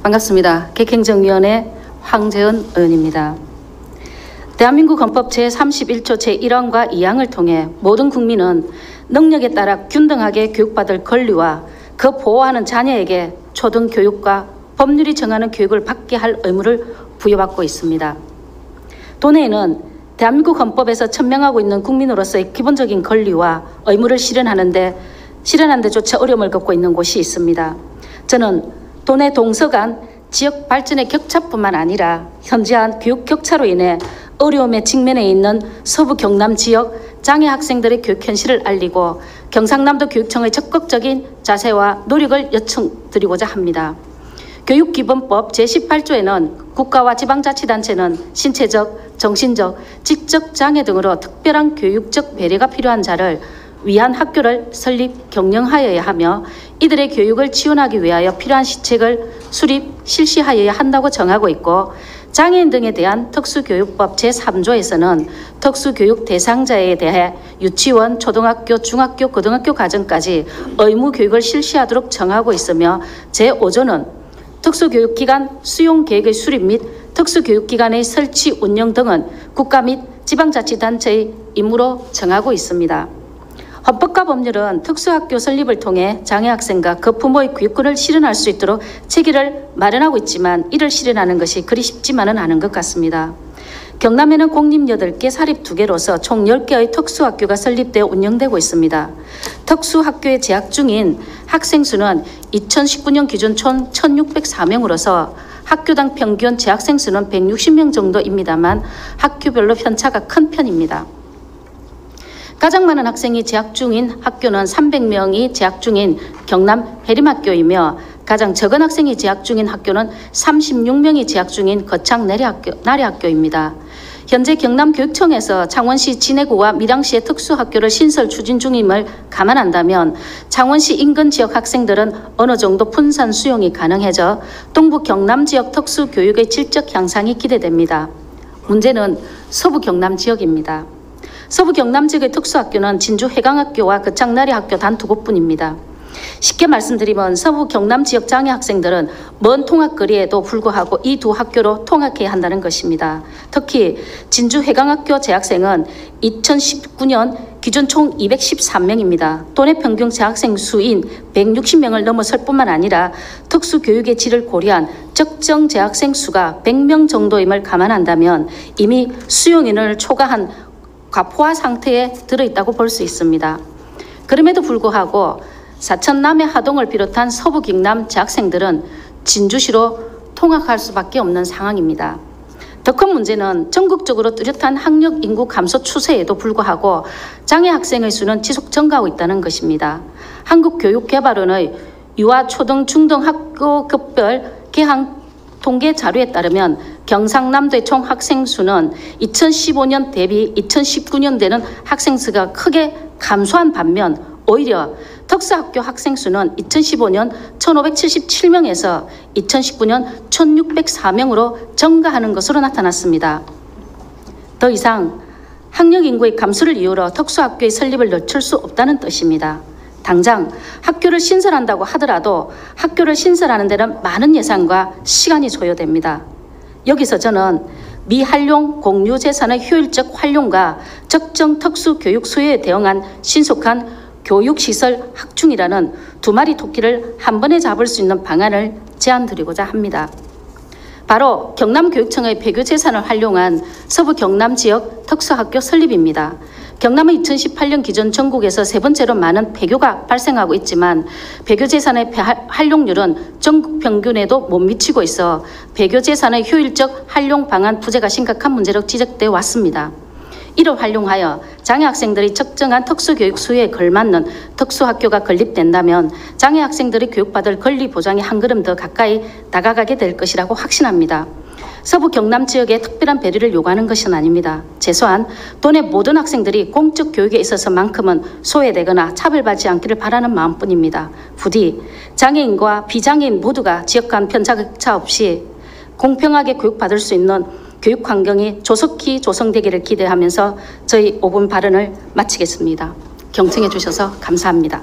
반갑습니다. 객행정위원회 황재은 의원입니다. 대한민국 헌법 제31조 제1항과 2항을 통해 모든 국민은 능력에 따라 균등하게 교육받을 권리와 그 보호하는 자녀에게 초등교육과 법률이 정하는 교육을 받게 할 의무를 부여받고 있습니다. 도내에는 대한민국 헌법에서 천명하고 있는 국민으로서의 기본적인 권리와 의무를 실현하는 데조차 어려움을 겪고 있는 곳이 있습니다. 저는 도내 동서 간 지역 발전의 격차뿐만 아니라 현저한 교육 격차로 인해 어려움에 직면해 있는 서부 경남 지역 장애 학생들의 교육 현실을 알리고 경상남도 교육청의 적극적인 자세와 노력을 요청드리고자 합니다. 교육기본법 제18조에는 국가와 지방자치단체는 신체적, 정신적, 지적 장애 등으로 특별한 교육적 배려가 필요한 자를 위한 학교를 설립, 경영하여야 하며 이들의 교육을 지원하기 위하여 필요한 시책을 수립, 실시하여야 한다고 정하고 있고, 장애인 등에 대한 특수교육법 제3조에서는 특수교육 대상자에 대해 유치원, 초등학교, 중학교, 고등학교 과정까지 의무 교육을 실시하도록 정하고 있으며, 제5조는 특수교육기관 수용계획의 수립 및 특수교육기관의 설치, 운영 등은 국가 및 지방자치단체의 임무로 정하고 있습니다. 헌법과 법률은 특수학교 설립을 통해 장애학생과 그 부모의 교육권을 실현할 수 있도록 체계를 마련하고 있지만 이를 실현하는 것이 그리 쉽지만은 않은 것 같습니다. 경남에는 공립 8개, 사립 2개로서 총 10개의 특수학교가 설립되어 운영되고 있습니다. 특수학교에 재학 중인 학생 수는 2019년 기준 총 1,604명으로서 학교당 평균 재학생 수는 160명 정도입니다만 학교별로 편차가 큰 편입니다. 가장 많은 학생이 재학 중인 학교는 300명이 재학 중인 경남 해림학교이며 가장 적은 학생이 재학 중인 학교는 36명이 재학 중인 거창 나래학교입니다. 현재 경남교육청에서 창원시 진해구와 밀양시의 특수학교를 신설 추진 중임을 감안한다면 창원시 인근 지역 학생들은 어느 정도 분산 수용이 가능해져 동부 경남 지역 특수교육의 질적 향상이 기대됩니다. 문제는 서부 경남 지역입니다. 서부 경남 지역의 특수학교는 진주 해강학교와 거창 나래학교 단 2곳뿐입니다. 쉽게 말씀드리면 서부 경남 지역 장애 학생들은 먼 통학거리에도 불구하고 이 두 학교로 통학해야 한다는 것입니다. 특히 진주 해강학교 재학생은 2019년 기준 총 213명입니다. 도내 평균 재학생 수인 160명을 넘어설 뿐만 아니라 특수교육의 질을 고려한 적정 재학생 수가 100명 정도임을 감안한다면 이미 수용인을 초과한 과포화 상태에 들어있다고 볼 수 있습니다. 그럼에도 불구하고 사천 남해 하동을 비롯한 서부 경남 재학생들은 진주시로 통학할 수밖에 없는 상황입니다. 더 큰 문제는 전국적으로 뚜렷한 학력 인구 감소 추세에도 불구하고 장애 학생의 수는 지속 증가하고 있다는 것입니다. 한국교육개발원의 유아, 초등, 중등 학교급별 개학 통계 자료에 따르면 경상남도의 총 학생 수는 2015년 대비 2019년대는 학생 수가 크게 감소한 반면 오히려 특수학교 학생 수는 2015년 1,577명에서 2019년 1,604명으로 증가하는 것으로 나타났습니다. 더 이상 학력 인구의 감소를 이유로 특수학교의 설립을 늦출 수 없다는 뜻입니다. 당장 학교를 신설한다고 하더라도 학교를 신설하는 데는 많은 예산과 시간이 소요됩니다. 여기서 저는 미활용 공유재산의 효율적 활용과 적정 특수교육 수요에 대응한 신속한 교육시설 확충이라는 두 마리 토끼를 한 번에 잡을 수 있는 방안을 제안드리고자 합니다. 바로 경남교육청의 배교재산을 활용한 서부 경남 지역 특수학교 설립입니다. 경남은 2018년 기준 전국에서 3번째로 많은 폐교가 발생하고 있지만 배교재산의 활용률은 전국 평균에도 못 미치고 있어 배교재산의 효율적 활용 방안 부재가 심각한 문제로 지적되어 왔습니다. 이를 활용하여 장애학생들이 적정한 특수교육 수요에 걸맞는 특수학교가 건립된다면 장애학생들이 교육받을 권리 보장에 한 걸음 더 가까이 다가가게 될 것이라고 확신합니다. 서부 경남 지역에 특별한 배려를 요구하는 것은 아닙니다. 최소한 도내 모든 학생들이 공적 교육에 있어서만큼은 소외되거나 차별받지 않기를 바라는 마음뿐입니다. 부디 장애인과 비장애인 모두가 지역 간 편차격차 없이 공평하게 교육받을 수 있는 교육 환경이 조속히 조성되기를 기대하면서 저희 5분 발언을 마치겠습니다. 경청해 주셔서 감사합니다.